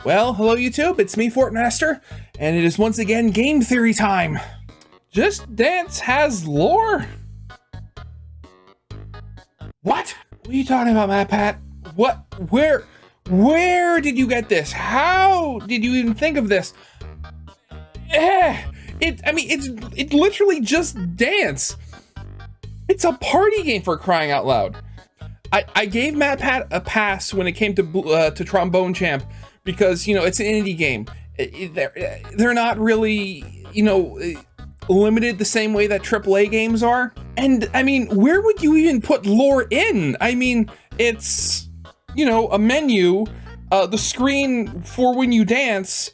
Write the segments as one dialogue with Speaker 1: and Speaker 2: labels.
Speaker 1: Well, hello YouTube, it's me, Fortmaster, and it is once again game theory time. Just Dance has lore? What? What are you talking about, MatPat? What? Where did you get this? How did you even think of this? It's literally Just Dance. It's a party game, for crying out loud. I gave MatPat a pass when it came to Trombone Champ because, you know, it's an indie game. They're not really, you know, limited the same way that AAA games are. And I mean, where would you even put lore in? I mean, it's, you know, a menu, the screen for when you dance,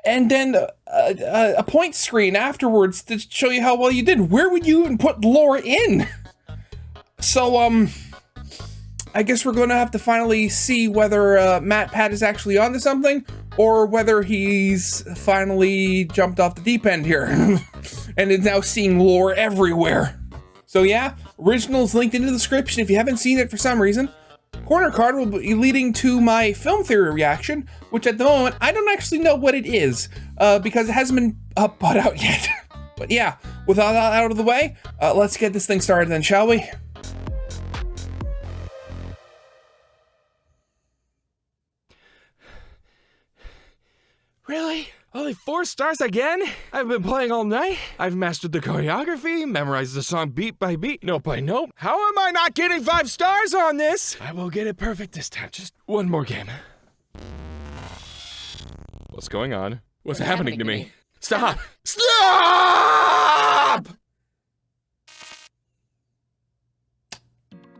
Speaker 1: and then a point screen afterwards to show you how well you did. Where would you even put lore in? So, I guess we're going to have to finally see whether MatPat is actually onto something, or whether he's finally jumped off the deep end here and is now seeing lore everywhere. So yeah, original's linked in the description if you haven't seen it for some reason. Corner card will be leading to my film theory reaction, which at the moment I don't actually know what it is because it hasn't been put out yet. But yeah, with all that out of the way, let's get this thing started then, shall we?
Speaker 2: Really? Only 4 stars again? I've been playing all night. I've mastered the choreography, memorized the song beat by beat, note by note. How am I not getting 5 stars on this? I will get it perfect this time. Just one more game. What's going on? What's happening to me? Stop! Stop!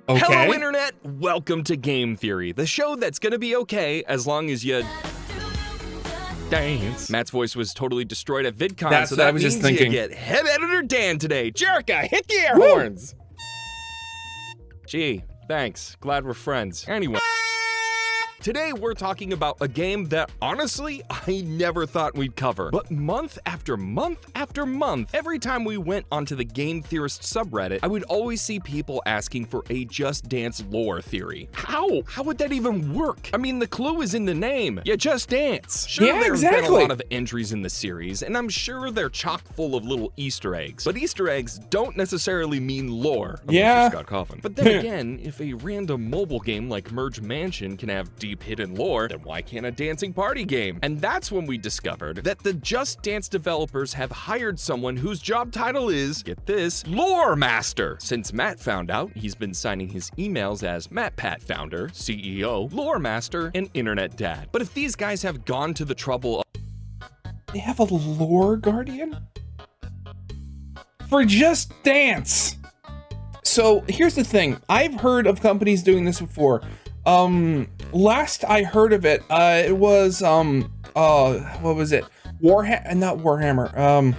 Speaker 1: Okay.
Speaker 2: Hello, Internet. Welcome to Game Theory, the show that's gonna be okay as long as you dance. Matt's voice was totally destroyed at VidCon,
Speaker 1: That's
Speaker 2: so
Speaker 1: what I
Speaker 2: that
Speaker 1: was
Speaker 2: means
Speaker 1: just thinking.
Speaker 2: you get Head Editor Dan today. Jerica, hit the air horns! Gee, thanks. Glad we're friends. Anyway. Today we're talking about a game that, honestly, I never thought we'd cover. But month after month after month, every time we went onto the Game Theorist subreddit, I would always see people asking for a Just Dance lore theory. How? How would that even work? I mean, the clue is in the name. You just dance. Sure,
Speaker 1: Yeah,
Speaker 2: there's been a
Speaker 1: exactly.
Speaker 2: lot of entries in the series, and I'm sure they're chock full of little Easter eggs. But Easter eggs don't necessarily mean lore. Unless
Speaker 1: Yeah.
Speaker 2: you're Scott Coffin. But then again, if a random mobile game like Merge Mansion can have deep hidden lore, then why can't a dancing party game? And that's when we discovered that the Just Dance developers have hired someone whose job title is, get this, Lore Master. Since Matt found out, he's been signing his emails as MatPat Founder, CEO, Lore Master, and Internet Dad. But if these guys have gone to the trouble of
Speaker 1: They have a lore guardian? For Just Dance! So here's the thing, I've heard of companies doing this before. Last I heard of it, it was, what was it? Not Warhammer,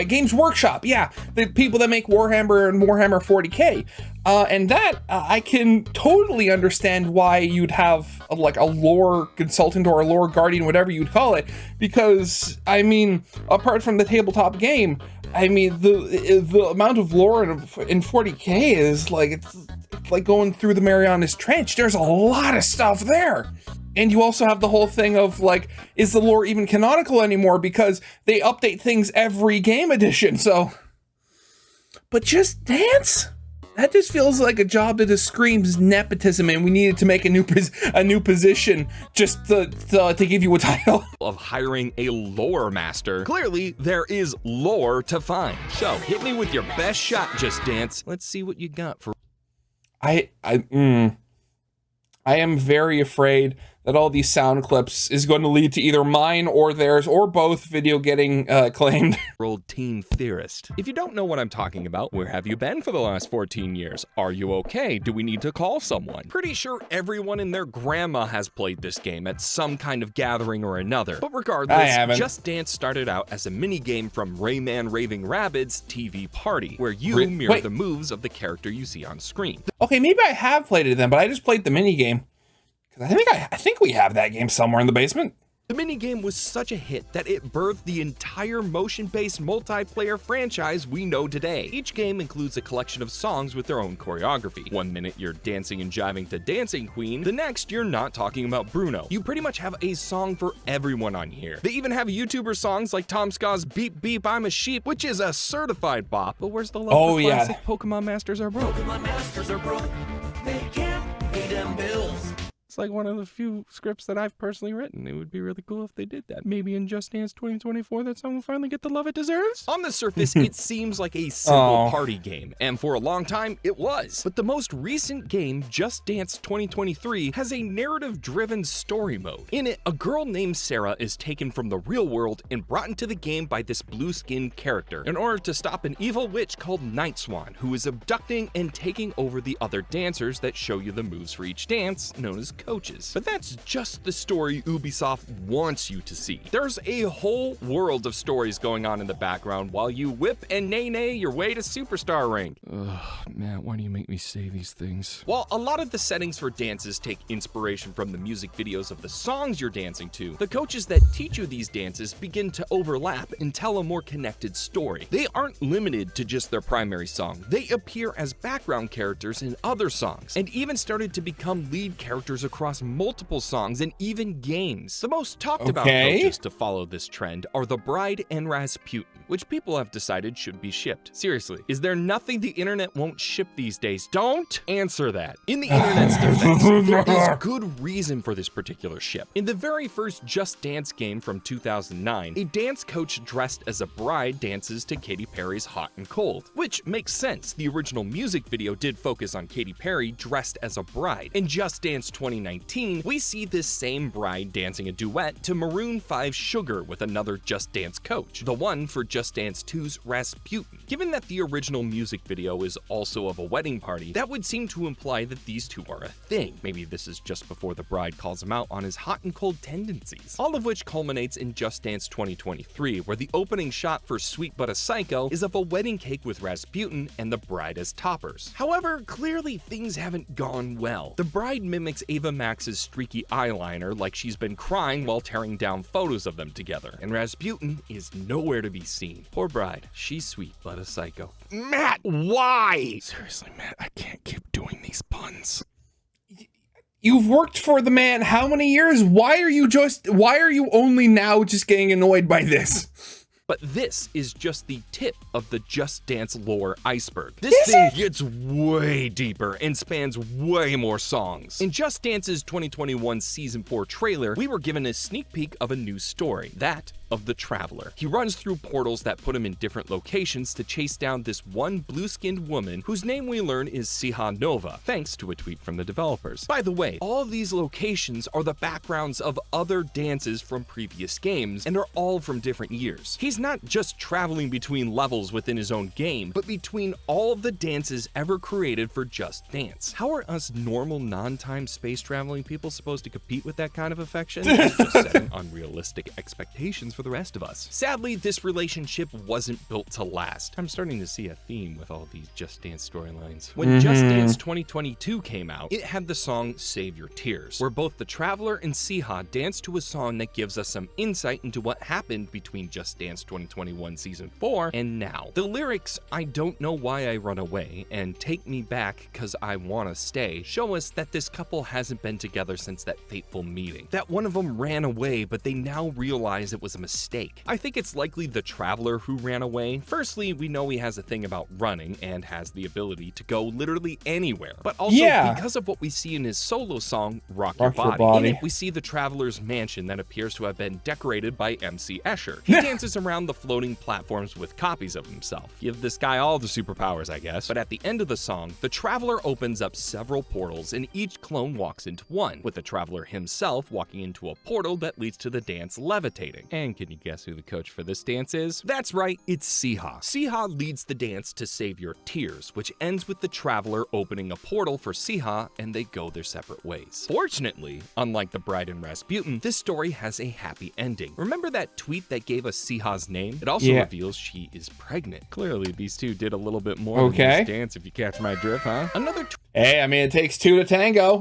Speaker 1: Games Workshop, yeah. The people that make Warhammer and Warhammer 40K. And that, I can totally understand why you'd have, like, a lore consultant or a lore guardian, whatever you'd call it. Because, I mean, apart from the tabletop game, I mean, the amount of lore in 40K is, like, it's like going through the Marianas Trench. There's a lot of stuff there. And you also have the whole thing of, like, is the lore even canonical anymore? Because they update things every game edition, so. But Just Dance? That just feels like a job that just screams nepotism, and we needed to make a new position just to give you a title.
Speaker 2: of hiring a lore master, clearly there is lore to find. So hit me with your best shot, Just Dance. Let's see what you got for.
Speaker 1: I am very afraid that all these sound clips is going to lead to either mine or theirs or both video getting claimed.
Speaker 2: Old teen theorist. If you don't know what I'm talking about, where have you been for the last 14 years? Are you okay? Do we need to call someone? Pretty sure everyone and their grandma has played this game at some kind of gathering or another. But
Speaker 1: I
Speaker 2: regardless,
Speaker 1: haven't.
Speaker 2: Just Dance started out as a mini game from Rayman Raving Rabbids TV Party, where you mirror
Speaker 1: wait.
Speaker 2: the moves of the character you see on screen.
Speaker 1: Okay, maybe I have played it then, but I just played the mini game. I think we have that game somewhere in the basement.
Speaker 2: The minigame was such a hit that it birthed the entire motion-based multiplayer franchise we know today. Each game includes a collection of songs with their own choreography. One minute you're dancing and jiving to Dancing Queen, the next you're not talking about Bruno. You pretty much have a song for everyone on here. They even have YouTuber songs like Tom Ska's Beep Beep I'm a Sheep, which is a certified bop, but where's the love for classic Pokemon Masters Are Broke?
Speaker 3: Pokemon Masters are broke, they can't pay them bills.
Speaker 2: It's like one of the few scripts that I've personally written. It would be really cool if they did that. Maybe in Just Dance 2024 that song will finally get the love it deserves? On the surface, it seems like a simple party game, and for a long time, it was. But the most recent game, Just Dance 2023, has a narrative-driven story mode. In it, a girl named Sarah is taken from the real world and brought into the game by this blue-skinned character in order to stop an evil witch called Night Swan, who is abducting and taking over the other dancers that show you the moves for each dance, known as coaches. But that's just the story Ubisoft wants you to see. There's a whole world of stories going on in the background while you whip and nay-nay your way to superstar rank. Ugh, Matt, why do you make me say these things? While a lot of the settings for dances take inspiration from the music videos of the songs you're dancing to, the coaches that teach you these dances begin to overlap and tell a more connected story. They aren't limited to just their primary song. They appear as background characters in other songs, and even started to become lead characters across multiple songs and even games. The most talked about coaches to follow this trend are the Bride and Rasputin, which people have decided should be shipped. Seriously, is there nothing the internet won't ship these days? Don't answer that. In the internet's defense, there is good reason for this particular ship. In the very first Just Dance game from 2009, a dance coach dressed as a bride dances to Katy Perry's Hot and Cold, which makes sense. The original music video did focus on Katy Perry dressed as a bride. In Just Dance 2019, we see this same bride dancing a duet to Maroon 5's Sugar with another Just Dance coach, the one for Just Dance 2's Rasputin. Given that the original music video is also of a wedding party, that would seem to imply that these two are a thing. Maybe this is just before the bride calls him out on his hot and cold tendencies. All of which culminates in Just Dance 2023, where the opening shot for Sweet But a Psycho is of a wedding cake with Rasputin and the bride as toppers. However, clearly things haven't gone well. The bride mimics Ava Max's streaky eyeliner like she's been crying while tearing down photos of them together, and Rasputin is nowhere to be seen. Poor bride, she's sweet but a psycho. Matt, why? Seriously, Matt, I can't keep doing these puns.
Speaker 1: You've worked for the man how many years? Why are you only now just getting annoyed by this?
Speaker 2: But this is just the tip of the Just Dance lore iceberg. This thing gets way deeper and spans way more songs. In Just Dance's 2021 Season 4 trailer, we were given a sneak peek of a new story, that of the Traveler. He runs through portals that put him in different locations to chase down this one blue-skinned woman whose name we learn is Siha Nova, thanks to a tweet from the developers. By the way, all of these locations are the backgrounds of other dances from previous games, and they're all from different years. He's not just traveling between levels within his own game, but between all of the dances ever created for Just Dance. How are us normal non-time space traveling people supposed to compete with that kind of affection? It's just setting unrealistic expectations for the rest of us. Sadly, this relationship wasn't built to last. I'm starting to see a theme with all these Just Dance storylines. When Just Dance 2022 came out, it had the song Save Your Tears, where both the Traveler and Siha dance to a song that gives us some insight into what happened between Just Dance 2021 Season 4 and now. The lyrics, I don't know why I run away, and take me back cause I wanna stay, show us that this couple hasn't been together since that fateful meeting. That one of them ran away, but they now realize it was a mistake. I think it's likely the Traveler who ran away. Firstly, we know he has a thing about running and has the ability to go literally anywhere, but also because of what we see in his solo song, Rock Your Body. In it, we see the Traveler's mansion that appears to have been decorated by MC Escher. He dances around the floating platforms with copies of himself. Give this guy all the superpowers, I guess. But at the end of the song, the Traveler opens up several portals and each clone walks into one, with the Traveler himself walking into a portal that leads to the dance levitating. And can you guess who the coach for this dance is? That's right, it's Siha. Siha leads the dance to Save Your Tears, which ends with the Traveler opening a portal for Siha and they go their separate ways. Fortunately, unlike the Bride and Rasputin, this story has a happy ending. Remember that tweet that gave us Siha's name? It also reveals she is pregnant. Clearly, these two did a little bit more than this dance, if you catch my drift, huh? Another
Speaker 1: hey, I mean, it takes two to tango.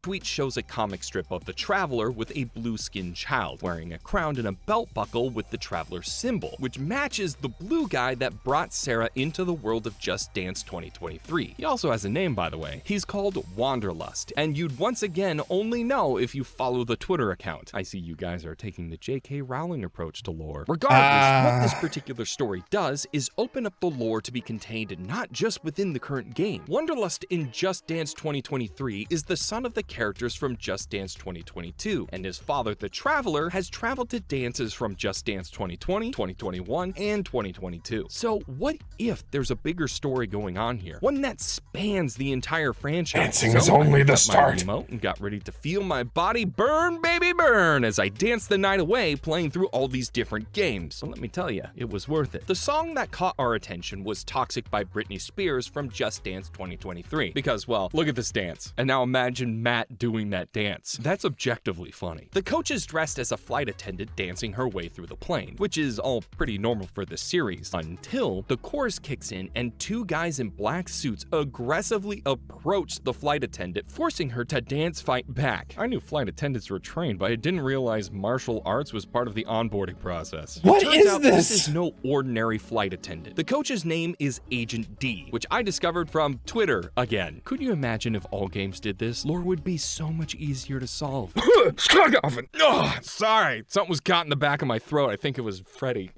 Speaker 2: tweet shows a comic strip of the Traveler with a blue-skinned child wearing a crown and a belt buckle with the Traveler's symbol, which matches the blue guy that brought Sarah into the world of Just Dance 2023. He also has a name, by the way. He's called Wanderlust, and you'd once again only know if you follow the Twitter account. I see you guys are taking the J.K. Rowling approach to lore. Regardless, what this particular story does is open up the lore to be contained not just within the current game. Wanderlust in Just Dance 2023 is the son of the characters from Just Dance 2022, and his father, the Traveler, has traveled to dances from Just Dance 2020, 2021, and 2022. So what if there's a bigger story going on here? One that spans the entire franchise.
Speaker 1: Dancing is only the start.
Speaker 2: And got ready to feel my body burn, baby, burn, as I danced the night away playing through all these different games. So let me tell you, it was worth it. The song that caught our attention was Toxic by Britney Spears from Just Dance 2023. Because, well, look at this dance. And now imagine Matt doing that dance. That's objectively funny. The coach is dressed as a flight attendant dancing her way through the plane, which is all pretty normal for this series, until the chorus kicks in and two guys in black suits aggressively approach the flight attendant, forcing her to dance fight back. I knew flight attendants were trained, but I didn't realize martial arts was part of the onboarding process.
Speaker 1: What
Speaker 2: Turns
Speaker 1: is
Speaker 2: out
Speaker 1: this?
Speaker 2: This is no ordinary flight attendant. The coach's name is Agent D, which I discovered from Twitter again. Could you imagine if all games did this? Lore would be so much easier to solve. Oh, sorry, something was caught in the back of my throat. I think it was Freddy.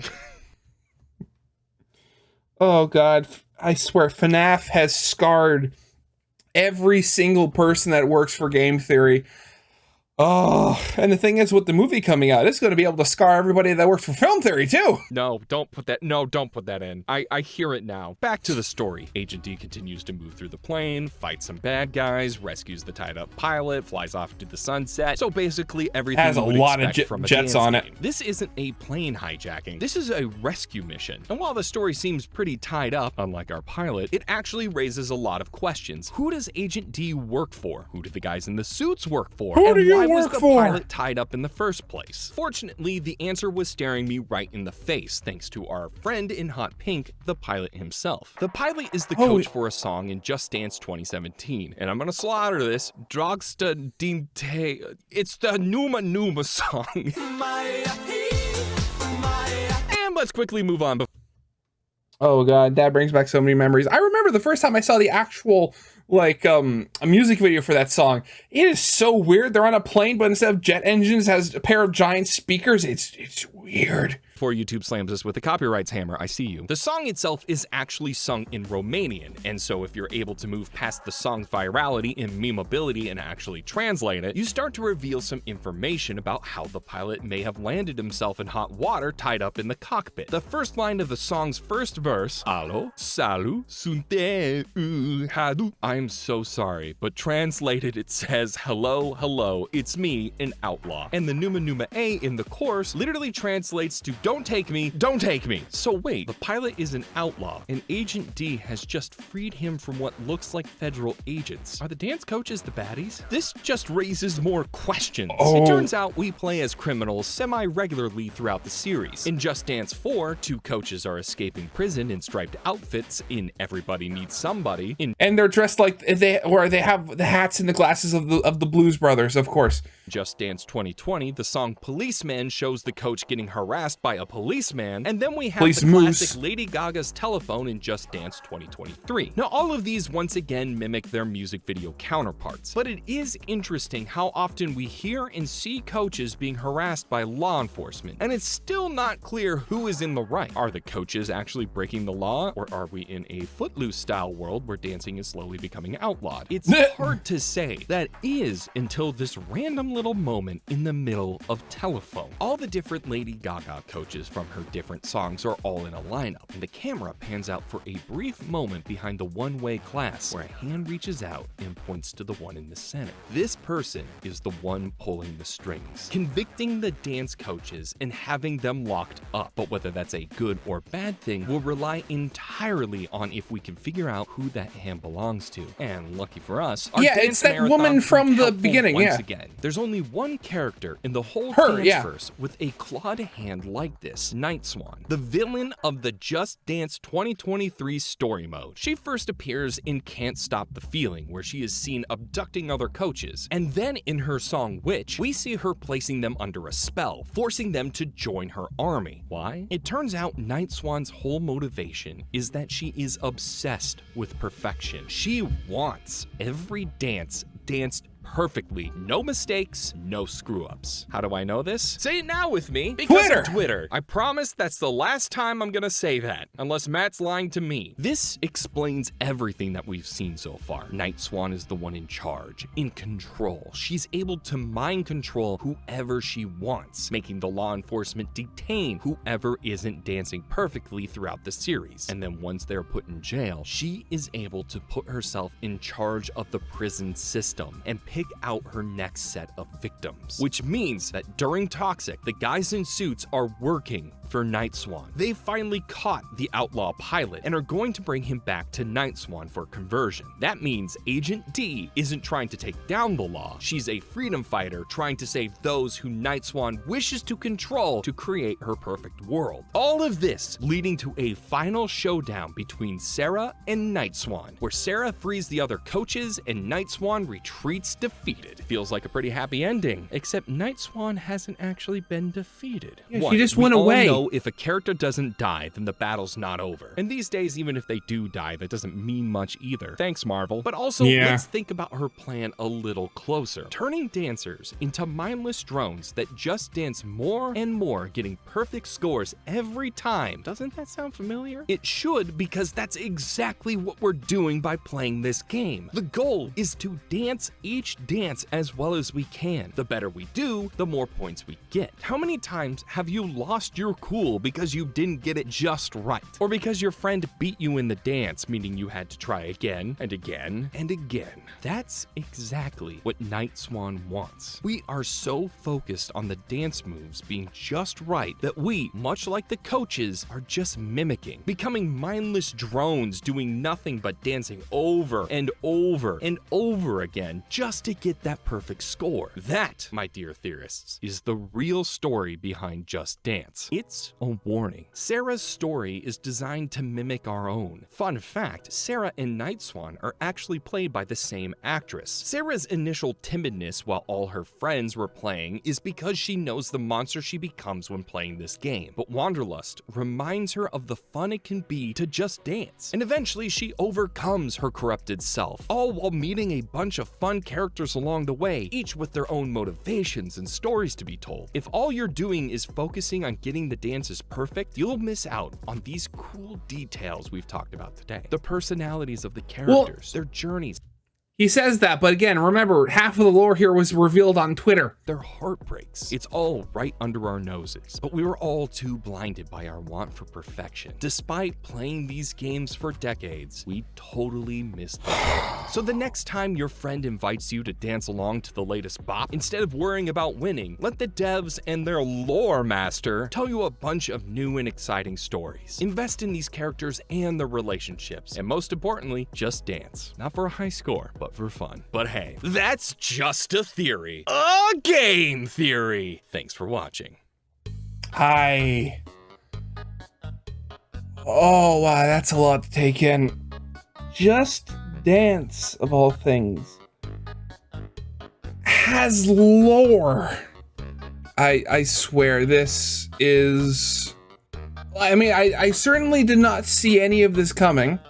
Speaker 1: Oh God, I swear FNAF has scarred every single person that works for game theory. Oh, and the thing is, with the movie coming out, it's going to be able to scar everybody that works for film theory too.
Speaker 2: No, don't put that in. I hear it now. Back to the story. Agent D continues to move through the plane, fights some bad guys, rescues the tied up pilot, flies off to the sunset. So basically everything
Speaker 1: has a
Speaker 2: you would
Speaker 1: lot of
Speaker 2: expect from a
Speaker 1: jets
Speaker 2: dance
Speaker 1: on
Speaker 2: game.
Speaker 1: it.
Speaker 2: This isn't a plane hijacking. This is a rescue mission. And while the story seems pretty tied up, unlike our pilot, it actually raises a lot of questions. Who does Agent D work for? Who do the guys in the suits work for?
Speaker 1: Who do you
Speaker 2: why was
Speaker 1: work
Speaker 2: the
Speaker 1: for?
Speaker 2: pilot tied up in the first place? Fortunately, the answer was staring me right in the face, thanks to our friend in hot pink, the pilot himself. The pilot is the coach for a song in Just Dance 2017, and I'm gonna slaughter this. Drogsta Dinte. It's the Numa Numa song. And let's quickly move on.
Speaker 1: Oh God, that brings back so many memories. I remember the first time I saw the actual a music video for that song. It is so weird. They're on a plane, but instead of jet engines, has a pair of giant speakers. It's weird.
Speaker 2: Before YouTube slams us with a copyrights hammer, I see you. The song itself is actually sung in Romanian, and so if you're able to move past the song's virality and memeability and actually translate it, you start to reveal some information about how the pilot may have landed himself in hot water tied up in the cockpit. The first line of the song's first verse, Alo, salu, sunte, hadu. I'm so sorry, but translated it says, hello, hello, it's me, an outlaw. And the Numa Numa A in the chorus literally translates to don't take me, don't take me. So wait, the pilot is an outlaw, and Agent D has just freed him from what looks like federal agents. Are the dance coaches the baddies? This just raises more questions. It turns out we play as criminals semi-regularly throughout the series. In Just Dance 4, two coaches are escaping prison in striped outfits. In Everybody Needs Somebody,
Speaker 1: and they're dressed like they have the hats and the glasses of the Blues Brothers, of course.
Speaker 2: Just Dance 2020, the song Policeman shows the coach getting harassed by a policeman, and then we have the classic Lady Gaga's Telephone in Just Dance 2023. Now, all of these once again mimic their music video counterparts, but it is interesting how often we hear and see coaches being harassed by law enforcement, and it's still not clear who is in the right. Are the coaches actually breaking the law, or are we in a Footloose style world where dancing is slowly becoming outlawed? It's hard to say. That is until this random little moment in the middle of Telephone. All the different Lady Gaga coaches from her different songs are all in a lineup, and the camera pans out for a brief moment behind the one-way glass where a hand reaches out and points to the one in the center. This person is the one pulling the strings, convicting the dance coaches and having them locked up. But whether that's a good or bad thing will rely entirely on if we can figure out who that hand belongs to. And lucky for us, our dance
Speaker 1: it's that
Speaker 2: marathon
Speaker 1: woman from the
Speaker 2: helpful
Speaker 1: beginning.
Speaker 2: Once again, there's only one character in the whole
Speaker 1: Her,
Speaker 2: Danceverse with a clawed hand like get this, Night Swan, the villain of the Just Dance 2023 story mode. She first appears in Can't Stop the Feeling, where she is seen abducting other coaches, and then in her song Witch, we see her placing them under a spell, forcing them to join her army. Why? It turns out Night Swan's whole motivation is that she is obsessed with perfection. She wants every dance danced perfectly. No mistakes, no screw-ups. How do I know this? Say it now with me. Because of Twitter. I promise that's the last time I'm gonna say that, unless Matt's lying to me. This explains everything that we've seen so far. Night Swan is the one in charge, in control. She's able to mind control whoever she wants, making the law enforcement detain whoever isn't dancing perfectly throughout the series. And then once they're put in jail, she is able to put herself in charge of the prison system and pick out her next set of victims. Which means that during Toxic, the guys in suits are working for Night Swan. They've finally caught the outlaw pilot and are going to bring him back to Night Swan for conversion. That means Agent D isn't trying to take down the law. She's a freedom fighter trying to save those who Night Swan wishes to control to create her perfect world. All of this leading to a final showdown between Sarah and Night Swan, where Sarah frees the other coaches and Night Swan retreats defeated. Feels like a pretty happy ending, except Night Swan hasn't actually been defeated.
Speaker 1: Yeah, she just went away.
Speaker 2: If a character doesn't die, then the battle's not over. And these days, even if they do die, that doesn't mean much either. Thanks, Marvel. But also, let's think about her plan a little closer. Turning dancers into mindless drones that just dance more and more, getting perfect scores every time. Doesn't that sound familiar? It should, because that's exactly what we're doing by playing this game. The goal is to dance each dance as well as we can. The better we do, the more points we get. How many times have you lost your cool because you didn't get it just right? Or because your friend beat you in the dance, meaning you had to try again and again and again? That's exactly what Night Swan wants. We are so focused on the dance moves being just right that we, much like the coaches, are just mimicking, becoming mindless drones doing nothing but dancing over and over and over again just to get that perfect score. That, my dear theorists, is the real story behind Just Dance. It's a warning. Sarah's story is designed to mimic our own. Fun fact, Sarah and Night Swan are actually played by the same actress. Sarah's initial timidness while all her friends were playing is because she knows the monster she becomes when playing this game. But Wanderlust reminds her of the fun it can be to just dance. And eventually she overcomes her corrupted self, all while meeting a bunch of fun characters along the way, each with their own motivations and stories to be told. If all you're doing is focusing on getting the dance is perfect, you'll miss out on these cool details we've talked about today. The personalities of the characters, their journeys.
Speaker 1: He says that, but again, remember, half of the lore here was revealed on Twitter.
Speaker 2: Their heartbreaks. It's all right under our noses, but we were all too blinded by our want for perfection. Despite playing these games for decades, we totally missed them. So the next time your friend invites you to dance along to the latest bop, instead of worrying about winning, let the devs and their lore master tell you a bunch of new and exciting stories. Invest in these characters and their relationships, and most importantly, just dance. Not for a high score, but for fun. But hey, that's just a theory. A game theory. Thanks for watching.
Speaker 1: Hi. Oh, wow, that's a lot to take in. Just Dance, of all things, has lore. I swear this is... I mean, I certainly did not see any of this coming.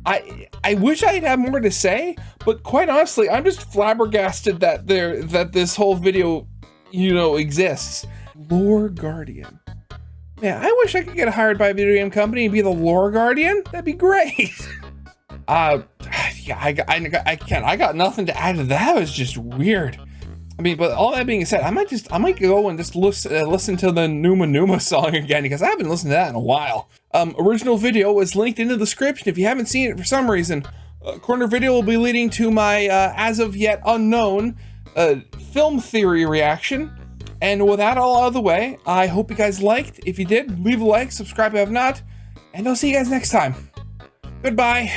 Speaker 1: I wish I'd have more to say, but quite honestly, I'm just flabbergasted that this whole video, exists. Lore Guardian. Man, I wish I could get hired by a video game company and be the Lore Guardian. That'd be great. Yeah, I can't. I got nothing to add to that. It was just weird. I mean, but all that being said, I might go and just listen to the Numa Numa song again, because I haven't listened to that in a while. Original video is linked in the description if you haven't seen it for some reason. Corner video will be leading to my as of yet unknown film theory reaction. And with that all out of the way, I hope you guys liked. If you did, leave a like, subscribe if you have not, and I'll see you guys next time. Goodbye.